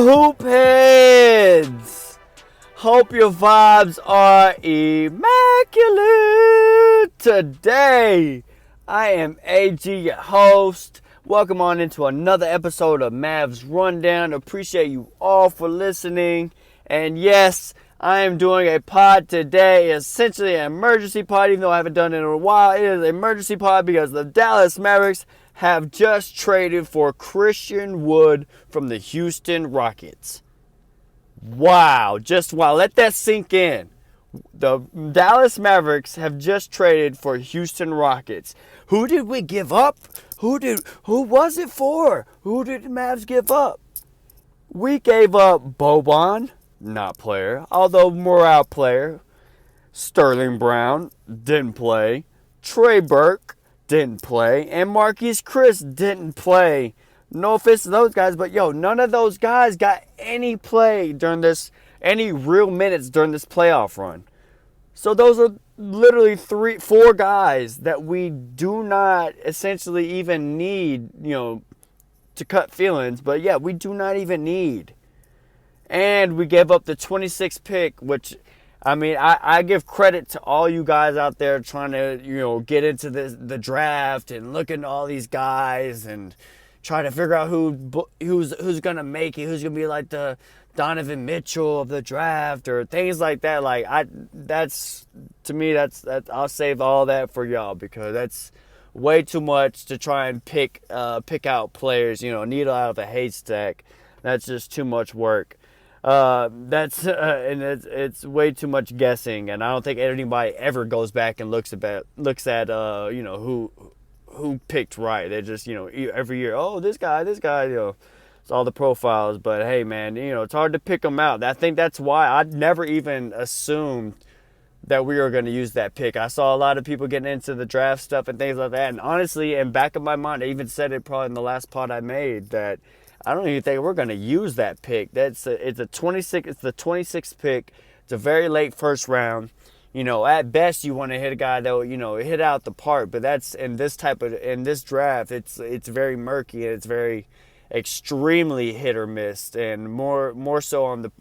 hoop heads! Hope your vibes are immaculate. Today, I am AG, your host. Welcome on into another episode of Mavs Rundown. Appreciate you all for listening. And yes, I am doing a pod today, essentially an emergency pod, even though I haven't done it in a while. It is an emergency pod because the Dallas Mavericks have just traded for Christian Wood from the Houston Rockets. Wow, just wow. Let that sink in. The Dallas Mavericks have just traded for Houston Rockets. Who did we give up? Who was it for? Who did the Mavs give up? We gave up Boban, not player, although morale player. Sterling Brown didn't play. Trey Burke didn't play. And Marquise Chris didn't play. No offense to those guys, but none of those guys got any play during this, any real minutes during this playoff run. So those are literally 4 guys that we do not essentially even need, to cut feelings. But yeah, we do not even need. And we gave up the 26th pick, which, I give credit to all you guys out there trying to, get into the draft and look into all these guys and try to figure out who's going to make it, who's going to be like the Donovan Mitchell of the draft or things like that. That's I'll save all that for y'all because that's way too much to try and pick out players, needle out of a haystack. That's just too much work. And it's way too much guessing, and I don't think anybody ever goes back and looks at who picked right. They just every year, this guy, it's all the profiles. But hey, man, it's hard to pick them out. I think that's why I never even assumed that we were going to use that pick. I saw a lot of people getting into the draft stuff and things like that, and honestly, in back of my mind, I even said it probably in the last pod I made that I don't even think we're going to use that pick. It's the 26th pick. It's a very late first round. At best you want to hit a guy that will, hit out the park. But that's in this draft, it's very murky and it's very extremely hit or miss, and more so on the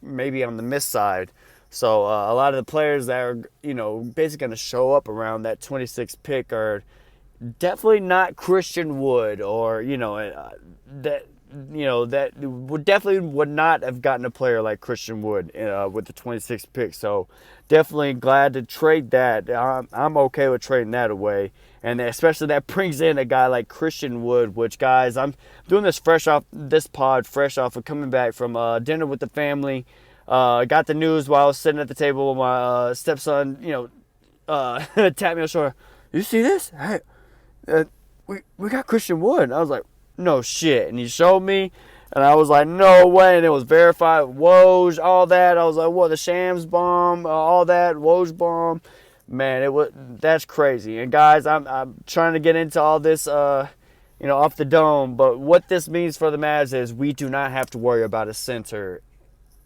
miss side. So a lot of the players that are basically going to show up around that 26th pick are definitely not Christian Wood or that would not have gotten a player like Christian Wood with the 26th pick. So definitely glad to trade that. I'm okay with trading that away. And especially that brings in a guy like Christian Wood, which, guys, I'm doing this fresh off of coming back from dinner with the family. Got the news while I was sitting at the table with my stepson, tapped me on the shoulder. You see this? Hey, we got Christian Wood. And I was like, no shit. And he showed me, and I was like, no way. And it was verified. Woj, all that. I was like, what, the Shams bomb, all that, Woj bomb. Man, that's crazy. And guys, I'm trying to get into all this, off the dome. But what this means for the Mavs is we do not have to worry about a center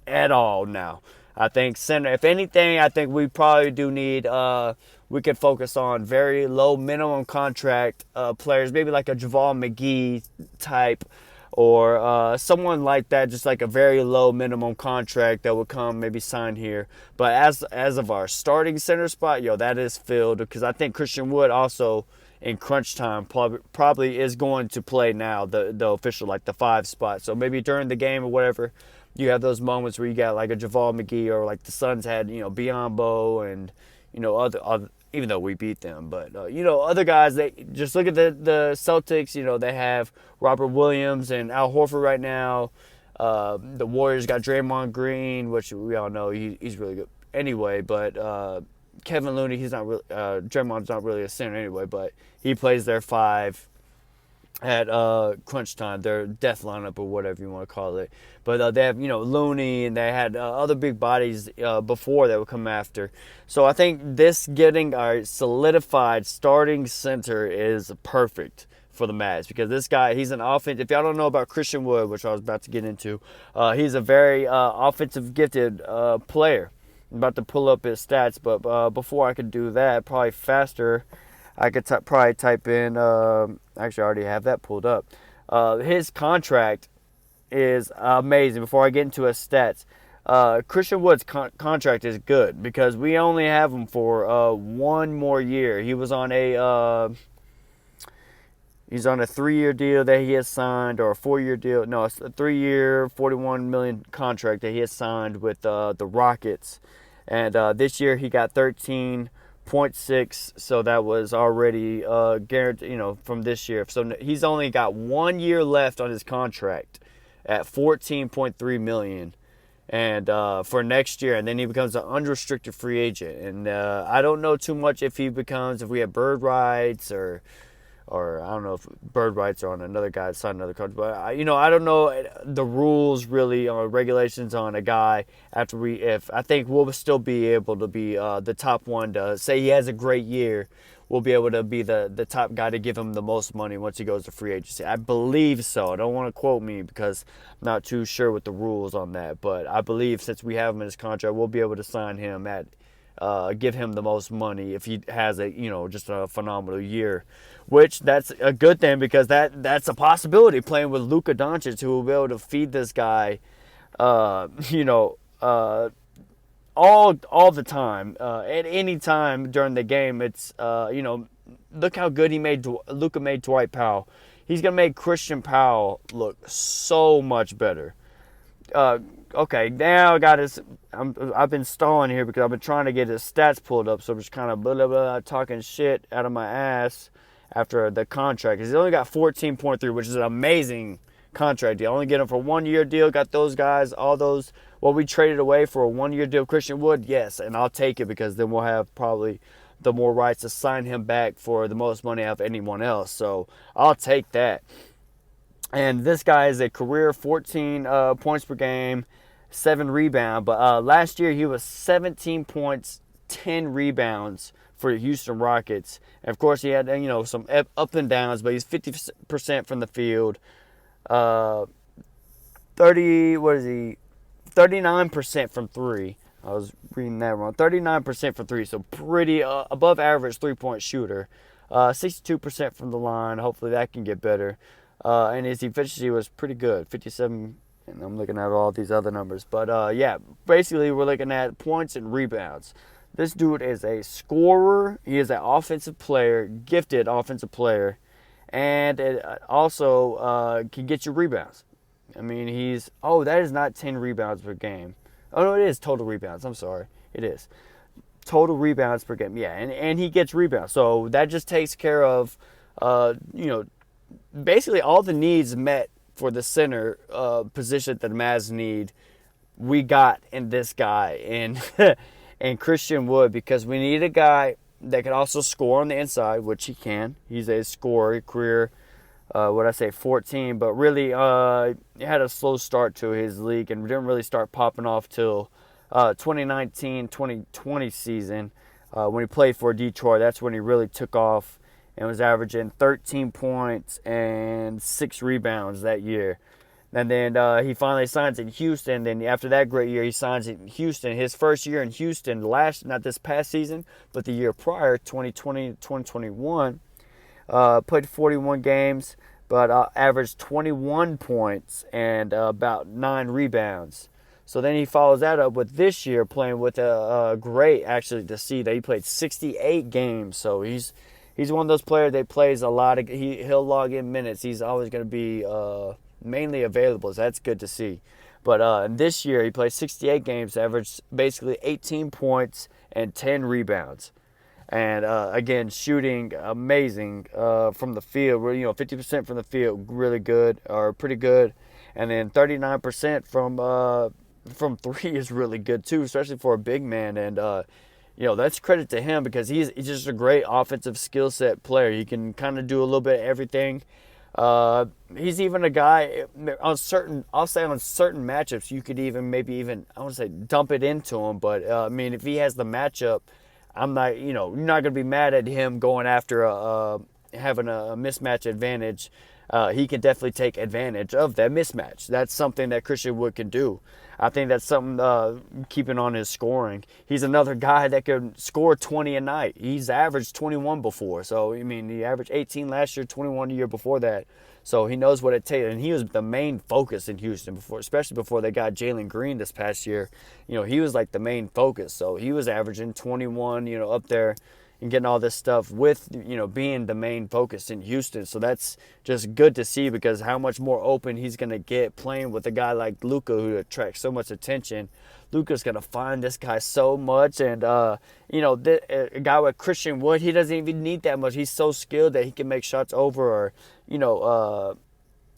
at all now. I think center, if anything, I think we probably do need, we could focus on very low minimum contract players, maybe like a JaVale McGee type or someone like that, just like a very low minimum contract that would come maybe sign here. But as of our starting center spot, that is filled because I think Christian Wood also in crunch time probably is going to play now the official, like the 5 spot. So maybe during the game or whatever, you have those moments where you got like a JaVale McGee or like the Suns had, Biyombo and, other, even though we beat them. But, other guys, they just look at the Celtics, they have Robert Williams and Al Horford right now. The Warriors got Draymond Green, which we all know he's really good anyway. But Kevin Looney, he's not really, Draymond's not really a center anyway, but he plays their 5 at crunch time, their death lineup or whatever you want to call it. But they have, Looney, and they had other big bodies before that would come after. So I think this getting our solidified starting center is perfect for the Mavs because this guy, he's an offense. If y'all don't know about Christian Wood, which I was about to get into, he's a very offensive gifted player. I'm about to pull up his stats, but before I could do that, probably faster, I could probably type in, actually I already have that pulled up. His contract is amazing. Before I get into his stats, Christian Wood's contract is good because we only have him for 1 more year. He's on a 3-year deal that he has signed, or a 4-year deal. No, it's a 3-year, $41 million contract that he has signed with the Rockets. And this year he got 13.6, so that was already guaranteed, from this year. So he's only got 1 year left on his contract at 14.3 million, and for next year, and then he becomes an unrestricted free agent. And I don't know too much if we have bird rights or I don't know if bird rights are on another guy that signed another contract. But I don't know the rules really or regulations on a guy if I think we'll still be able to be the top one to say he has a great year. We'll be able to be the top guy to give him the most money once he goes to free agency. I believe so. I don't want to quote me because I'm not too sure with the rules on that. But I believe since we have him in his contract, we'll be able to sign him give him the most money if he has just a phenomenal year, which that's a good thing because that's a possibility playing with Luka Doncic, who will be able to feed this guy, all the time, at any time during the game. It's look how good Luka made Dwight Powell. He's gonna make Christian Powell look so much better. Okay, now I've been stalling here because I've been trying to get his stats pulled up, so I'm just kind of blah, blah, blah, talking shit out of my ass after the contract. He's only got 14.3, which is an amazing contract deal. Only get him for 1 year deal. Got those guys, all those, what we traded away for a 1 year deal. Christian Wood, yes, and I'll take it because then we'll have probably the more rights to sign him back for the most money out of anyone else. So I'll take that. And this guy is a career 14 points per game, 7 rebounds. But last year he was 17 points, 10 rebounds for the Houston Rockets. And of course he had some up and downs, but he's 50% from the field. 39% from 3. I was reading that wrong. 39% from 3, so pretty above average 3-point shooter. 62% from the line. Hopefully that can get better. And his efficiency was pretty good, 57. And I'm looking at all these other numbers. But, basically we're looking at points and rebounds. This dude is a scorer. He is an offensive player, gifted offensive player. And it also can get you rebounds. I mean, that is not 10 rebounds per game. Oh, no, it is total rebounds. I'm sorry. It is. Total rebounds per game. Yeah, and he gets rebounds. So that just takes care of, basically all the needs met for the center position that the Mavs need. We got in this guy and Christian Wood, because we need a guy that can also score on the inside, which he can. He's a scorer, career, 14, but really had a slow start to his league and didn't really start popping off till 2019-2020 season when he played for Detroit. That's when he really took off and was averaging 13 points and 6 rebounds that year. And then he finally signs in Houston. Then after that great year, he signs in Houston. His first year in Houston, not this past season, but the year prior, 2020-2021, played 41 games, but averaged 21 points and about 9 rebounds. So then he follows that up with this year playing with a great, actually, to see that he played 68 games. So he's one of those players that plays a lot. He'll log in minutes. He's always going to be mainly available, so that's good to see. But this year he played 68 games, averaged basically 18 points and 10 rebounds. And again, shooting amazing from the field. 50% from the field, really good or pretty good, and then 39% from 3 is really good too, especially for a big man. And that's credit to him because he's just a great offensive skill set player. He can kind of do a little bit of everything. He's even a guy on certain matchups, you could even I want to say dump it into him. But if he has the matchup, I'm not, you're not going to be mad at him going after having a mismatch advantage. He can definitely take advantage of that mismatch. That's something that Christian Wood can do. I think that's something keeping on his scoring. He's another guy that could score 20 a night. He's averaged 21 before. So, I mean, he averaged 18 last year, 21 the year before that. So he knows what it takes, and he was the main focus in Houston before, especially before they got Jalen Green this past year. He was like the main focus. So he was averaging 21, up there and getting all this stuff with, being the main focus in Houston. So that's just good to see, because how much more open he's going to get playing with a guy like Luka, who attracts so much attention. Luka's going to find this guy so much. And, a guy like Christian Wood, he doesn't even need that much. He's so skilled that he can make shots over,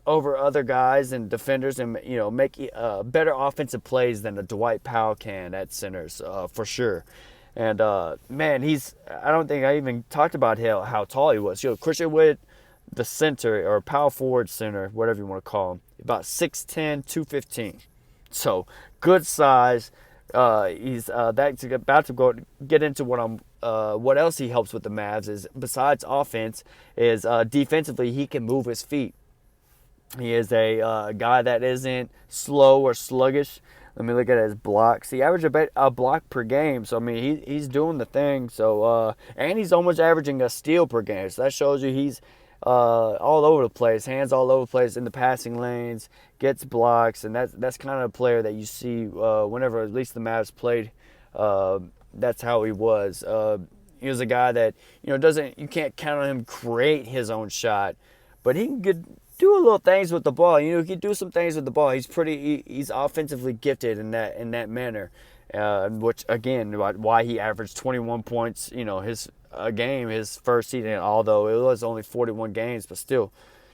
over other guys and defenders, and, make better offensive plays than a Dwight Powell can at centers, for sure. And, man, I don't think I even talked about how tall he was. Christian Wood, the center, or power forward center, whatever you want to call him, about 6'10", 215. So, good size. He's that's about to get into what else he helps with the Mavs is, besides offense, is defensively he can move his feet. He is a guy that isn't slow or sluggish. Let me look at his blocks. He averaged a block per game. So, I mean, he's doing the thing. So, and he's almost averaging a steal per game. So, that shows you he's all over the place. Hands all over the place in the passing lanes. Gets blocks. And that's kind of a player that you see whenever at least the Mavs played. That's how he was. He was a guy that, you can't count on him create his own shot. But he can do a little things with the ball. He can do some things with the ball. He's offensively gifted in that manner, which again, why he averaged 21 points, his game his first season. Although it was only 41 games, but still,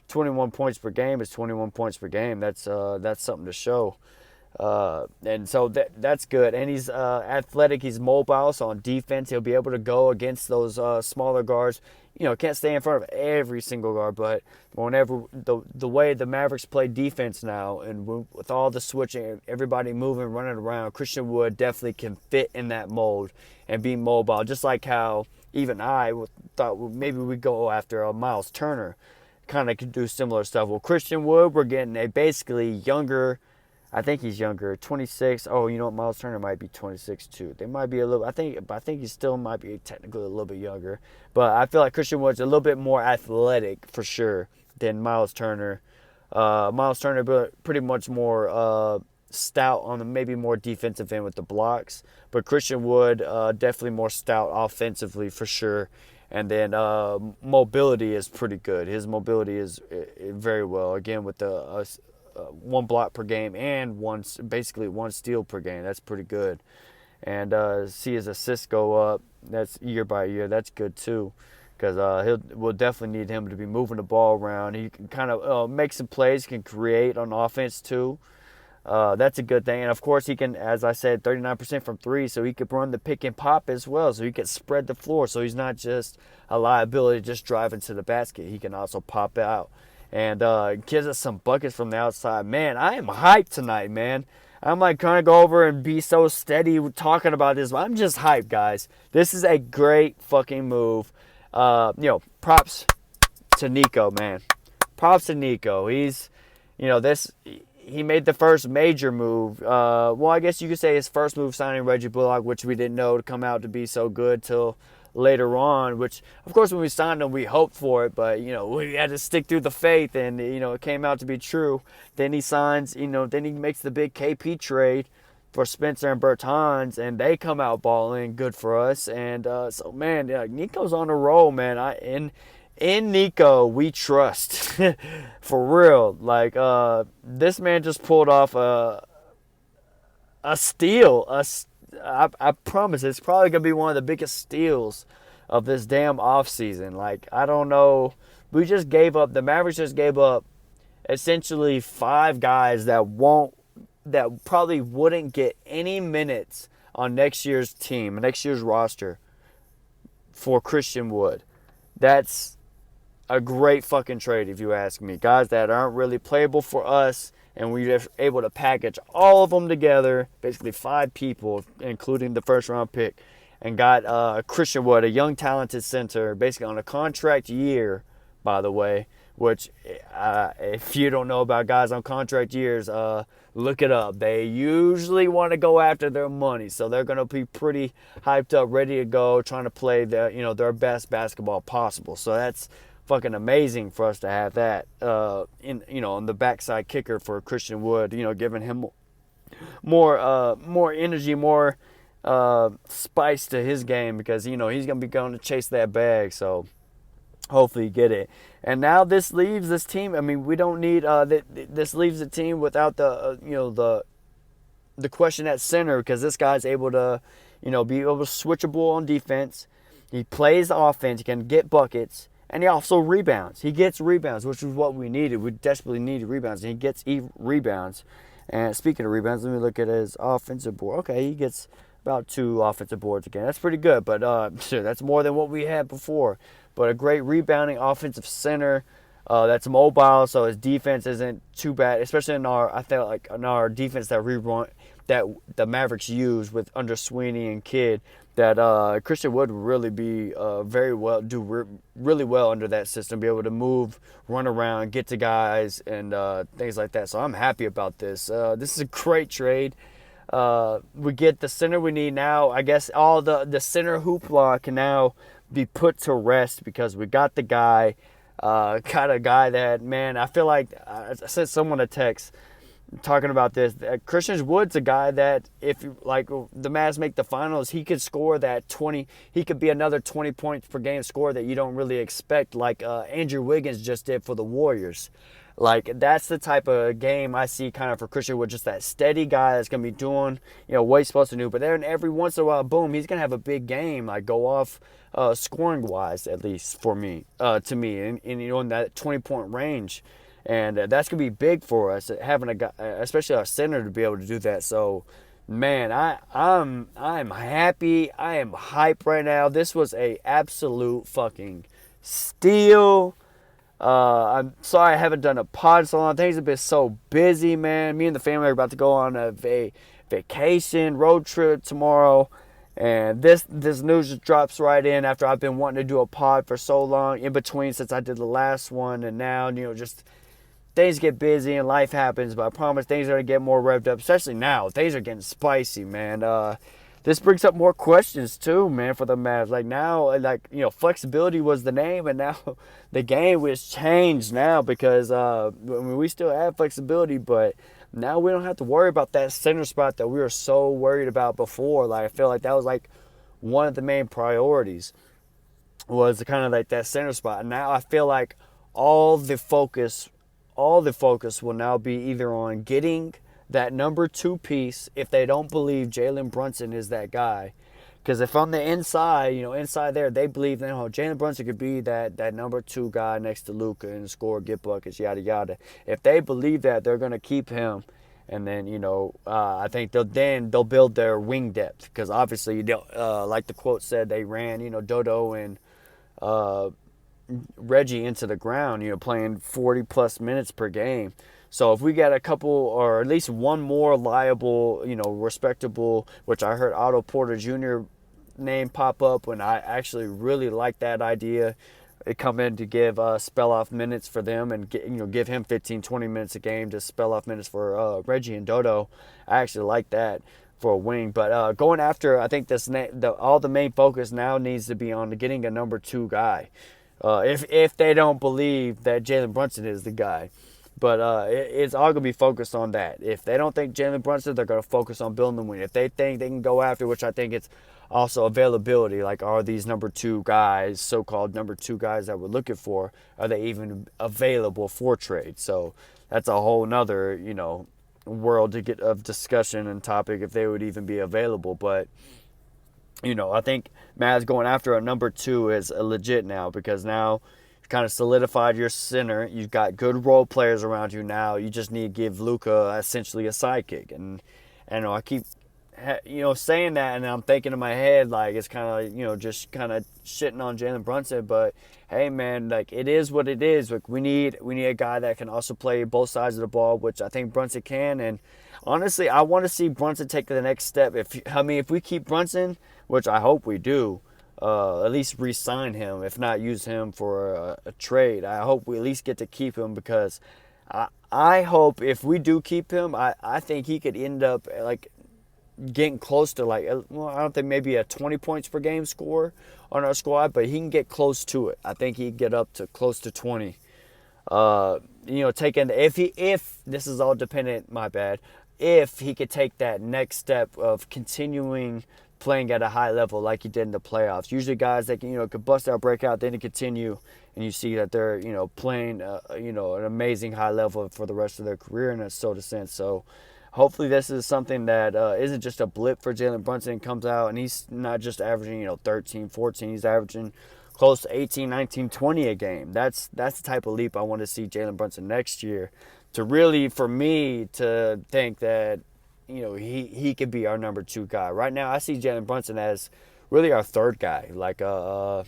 21 points per game is 21 points per game. That's something to show. And so that's good. And he's athletic. He's mobile. So on defense, he'll be able to go against those smaller guards. Can't stay in front of every single guard, but whenever the way the Mavericks play defense now, and with all the switching, everybody moving, running around, Christian Wood definitely can fit in that mold and be mobile, just like how even I thought maybe we'd go after Miles Turner, kind of could do similar stuff. Well, Christian Wood, we're getting a basically younger. I think he's younger, 26. Oh, you know what? Miles Turner might be 26 too. They might be a little. I think he still might be technically a little bit younger. But I feel like Christian Wood's a little bit more athletic for sure than Miles Turner. Miles Turner pretty much more stout on the maybe more defensive end with the blocks. But Christian Wood definitely more stout offensively for sure. And then mobility is pretty good. His mobility is very well. Again, with the 1 block per game and basically 1 steal per game. That's pretty good. And see his assists go up. That's year by year. That's good too, because we'll definitely need him to be moving the ball around. He can kind of make some plays, can create on offense too. That's a good thing. And of course he can, as I said, 39% from 3, so he could run the pick and pop as well. So he could spread the floor. So he's not just a liability just driving to the basket. He can also pop out. And gives us some buckets from the outside. Man, I am hyped tonight, man. I'm like trying to go over and be so steady talking about this. But I'm just hyped, guys. This is a great fucking move. Props to Nico, man. Props to Nico. He's, he made the first major move. Well, I guess you could say his first move signing Reggie Bullock, which we didn't know to come out to be so good till later on, which of course when we signed him we hoped for it, but we had to stick through the faith, and it came out to be true. Then he signs, then he makes the big KP trade for Spencer and Bertans, and they come out balling good for us. And so man, Nico's on a roll, man. In Nico we trust. For real. Like this man just pulled off a steal. I promise it's probably going to be one of the biggest steals of this damn offseason. Like, I don't know. The Mavericks just gave up essentially 5 guys that probably wouldn't get any minutes on next year's team, next year's roster for Christian Wood. That's a great fucking trade if you ask me. Guys that aren't really playable for us, and we were able to package all of them together, basically 5 people, including the first-round pick, and got Christian Wood, a young, talented center, basically on a contract year, by the way, which if you don't know about guys on contract years, look it up. They usually want to go after their money, so they're going to be pretty hyped up, ready to go, trying to play their best basketball possible. So that's fucking amazing for us to have that on the backside kicker for Christian Wood, giving him more energy, more spice to his game, because he's gonna be going to chase that bag. So hopefully you get it. And now this leaves this team. I mean, we don't need this leaves the team without the question at center, because this guy's able to be able to switchable on defense. He plays offense. He can get buckets. And he also rebounds. He gets rebounds, which is what we needed. We desperately needed rebounds, and he gets rebounds. And speaking of rebounds, let me look at his offensive board. Okay, he gets about 2 offensive boards again. That's pretty good, but that's more than what we had before. But a great rebounding offensive center that's mobile, so his defense isn't too bad, especially in our defense that the Mavericks use with under Sweeney and Kidd. That Christian Wood would really be really well under that system, be able to move, run around, get to guys, and things like that. So I'm happy about this. This is a great trade. We get the center we need now. I guess all the center hoopla can now be put to rest, because we got the guy. Got a guy that, man, I feel like I sent someone a text talking about this. Christian Wood's a guy that if the Mavs make the finals, he could score that 20. He could be another 20 points per game score that you don't really expect, like Andrew Wiggins just did for the Warriors. Like, that's the type of game I see kind of for Christian Wood, just that steady guy that's going to be doing, what he's supposed to do. But then every once in a while, boom, he's going to have a big game, like go off scoring-wise, at least for me, to me, and in that 20-point range. And that's going to be big for us, having a guy, especially our center, to be able to do that. So, man, I'm happy. I am hyped right now. This was a absolute fucking steal. I'm sorry I haven't done a pod so long. Things have been so busy, man. Me and the family are about to go on a vacation, road trip tomorrow. And this news just drops right in after I've been wanting to do a pod for so long in between since I did the last one. And now, just things get busy and life happens. But I promise things are going to get more revved up, especially now. Things are getting spicy, man. This brings up more questions too, man, for the Mavs. Like now, flexibility was the name, and now the game was changed now, because we still have flexibility, but now we don't have to worry about that center spot that we were so worried about before. Like, I feel like that was like one of the main priorities, was kind of like that center spot. And now I feel like all the focus will now be either on getting that number 2 piece, if they don't believe Jalen Brunson is that guy. Because if on the inside, inside there, they believe that Jalen Brunson could be that number 2 guy next to Luka and score, get buckets, yada yada. If they believe that, they're gonna keep him, and then I think they'll build their wing depth, because obviously like the quote said, they ran Dodo and Reggie into the ground, playing 40 plus minutes per game. So if we get a couple, or at least one more liable, respectable, which I heard Otto Porter Jr. name pop up, when I actually really like that idea. It come in to give spell off minutes for them, and give him 15, 20 minutes a game to spell off minutes for Reggie and Dodo. I actually like that for a wing. But going after, I think all the main focus now needs to be on getting a number 2 guy. If they don't believe that Jalen Brunson is the guy. But it's all going to be focused on that. If they don't think Jalen Brunson, they're going to focus on building the win. If they think they can go after, which I think it's also availability, like are these number 2 guys, so-called number 2 guys that we're looking for, are they even available for trade? So that's a whole nother, world of discussion and topic, if they would even be available. But, I think Mavs going after a number 2 is legit now, because now kind of solidified your center. You've got good role players around you now. You just need to give Luka essentially a sidekick. And I keep saying that, and I'm thinking in my head like it's kind of just kind of shitting on Jalen Brunson. But hey, man, like it is what it is. Like we need a guy that can also play both sides of the ball, which I think Brunson can. And honestly, I want to see Brunson take the next step. If we keep Brunson, which I hope we do, at least re-sign him, if not use him for a trade. I hope we at least get to keep him because I hope if we do keep him, I think he could end up like getting close to like, well, I don't think maybe a 20 points per game score on our squad, but he can get close to it. I think he can get up to close to 20. Taking if this is all dependent, my bad, if he could take that next step of continuing playing at a high level like he did in the playoffs. Usually guys that can, could bust out, break out, then continue, and you see that they're, playing, an amazing high level for the rest of their career in a sort of sense. So hopefully this is something that isn't just a blip for Jalen Brunson. Comes out and he's not just averaging, 13, 14. He's averaging close to 18, 19, 20 a game. That's the type of leap I want to see Jalen Brunson next year. To really, for me, to think that, he could be our number 2 guy. Right now, I see Jalen Brunson as really our 3rd guy, like a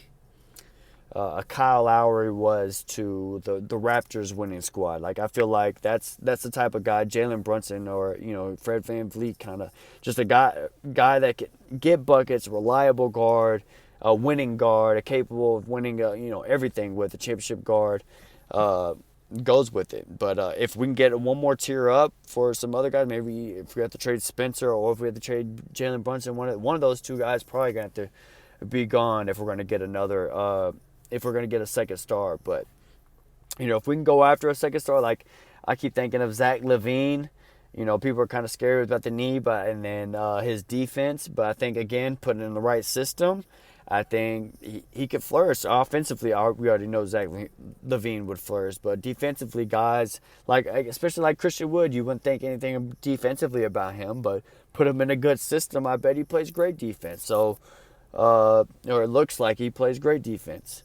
Kyle Lowry was to the Raptors winning squad. Like I feel like that's the type of guy Jalen Brunson or Fred VanVleet, kind of just a guy that can get buckets, reliable guard, a winning guard, a capable of winning everything with a championship guard. Goes with it. But if we can get one more tier up for some other guys, maybe if we have to trade Spencer or if we have to trade Jalen Brunson, one of those 2 guys probably going to have to be gone if we're going to get if we're going to get a second star. But if we can go after a second star, like I keep thinking of Zach LaVine. People are kind of scared about the knee, and then his defense. But I think again, putting in the right system, I think he could flourish offensively. We already know Zach LaVine would flourish, but defensively, guys especially like Christian Wood, you wouldn't think anything defensively about him, but put him in a good system, I bet he plays great defense. So, or it looks like he plays great defense,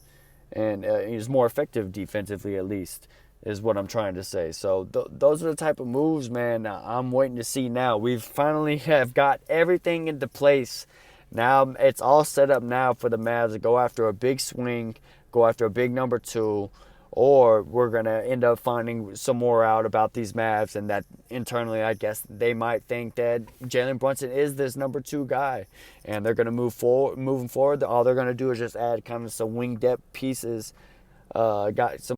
and he's more effective defensively at least, is what I'm trying to say. So those are the type of moves, man, I'm waiting to see now. We've finally have got everything into place. Now it's all set up now for the Mavs to go after a big swing, go after a big number 2, or we're going to end up finding some more out about these Mavs, and that internally I guess they might think that Jalen Brunson is this number 2 guy, and they're going to moving forward. All they're going to do is just add kind of some wing depth pieces, got some